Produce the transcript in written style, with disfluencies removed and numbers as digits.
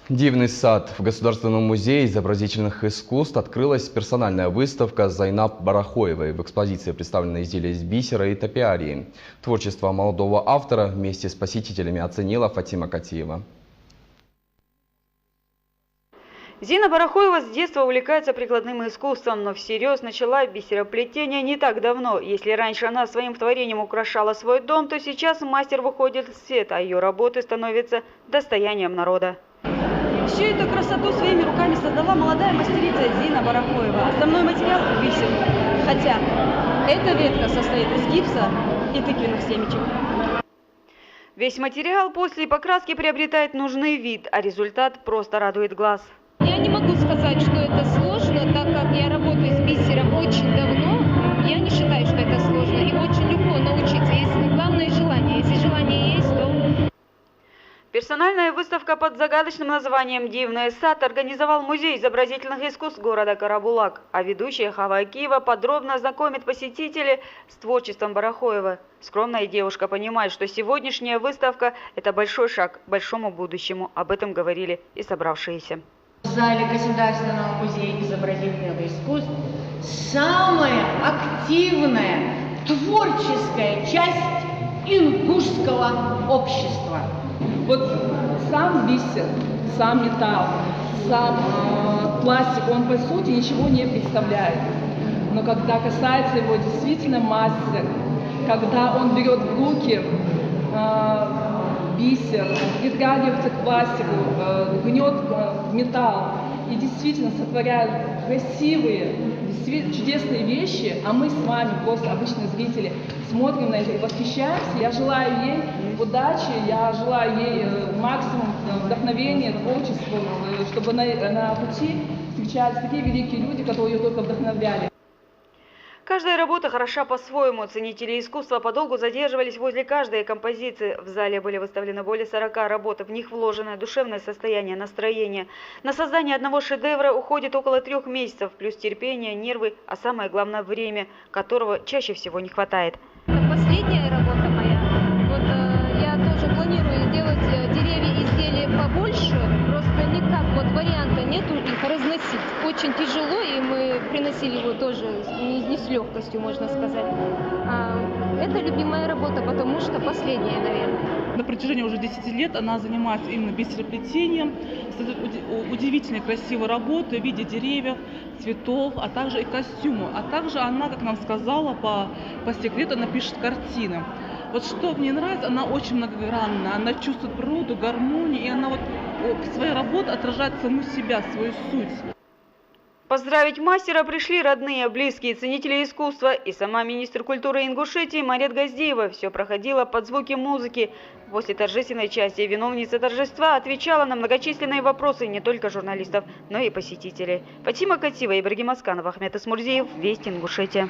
Дивный сад. В Государственном музее изобразительных искусств открылась персональная выставка Зайнаб Барахоевой. В экспозиции представлены изделия из бисера и топиарии. Творчество молодого автора вместе с посетителями оценила Фатима Катиева. Зина Барахоева с детства увлекается прикладным искусством, но всерьез начала бисероплетение не так давно. Если раньше она своим творением украшала свой дом, то сейчас мастер выходит в свет, а ее работы становятся достоянием народа. Всю эту красоту своими руками создала молодая мастерица Зина Барахоева. Основной материал – бисер. Хотя эта ветка состоит из гипса и тыквенных семечек. Весь материал после покраски приобретает нужный вид, а результат просто радует глаз. Я не могу сказать, что это сложно, так как я работаю с бисером очень давно. Я не считаю, что это сложно, и очень легко научиться. Если главное желание. Если желание есть, то... Персональная выставка под загадочным названием «Дивный сад» организовал Музей изобразительных искусств города Карабулак, а ведущая Хава Акиева подробно знакомит посетителей с творчеством Барахоева. Скромная девушка понимает, что сегодняшняя выставка – это большой шаг к большому будущему. Об этом говорили и собравшиеся. В зале Государственного музея изобразительных искусств самая активная творческая часть ингушского общества. Вот сам бисер, сам металл, сам пластик, он по сути ничего не представляет. Но когда касается его действительно мастер, когда он берет в руки бисер, притрагивается к пластику, гнет металл и действительно сотворяет красивые, действительно чудесные вещи, а мы с вами, просто обычные зрители, смотрим на это и восхищаемся. Я желаю ей удачи, я желаю ей максимум вдохновения, творчества, чтобы на пути встречались такие великие люди, которые ее только вдохновляли. Каждая работа хороша по-своему. Ценители искусства подолгу задерживались возле каждой композиции. В зале были выставлены более 40 работ. В них вложено душевное состояние, настроение. На создание одного шедевра уходит около 3 месяцев, плюс терпение, нервы, а самое главное время, которого чаще всего не хватает. Это последняя работа моя. Вот я тоже планирую делать деревья изделия побольше. Просто никак вот варианта нету их разносить. Очень тяжело, и мы приносили его тоже не с легкостью, можно сказать. Это любимая работа, потому что последняя, наверное. На протяжении уже 10 лет она занимается именно бисероплетением, создает удивительные красивые работы в виде деревьев, цветов, а также и костюмов. А также она, как нам сказала, по секрету, она пишет картины. Вот что мне нравится, она очень многогранна, она чувствует природу, гармонию, и она вот в своей работе отражает саму себя, свою суть. Поздравить мастера пришли родные, близкие, ценители искусства и сама министр культуры Ингушетии Марет Газдиева. Все проходило под звуки музыки. После торжественной части виновница торжества отвечала на многочисленные вопросы не только журналистов, но и посетителей. Фатима Катиева, Ибрагим Асканов, Ахмед Исмурзиев, Вести, Ингушетия.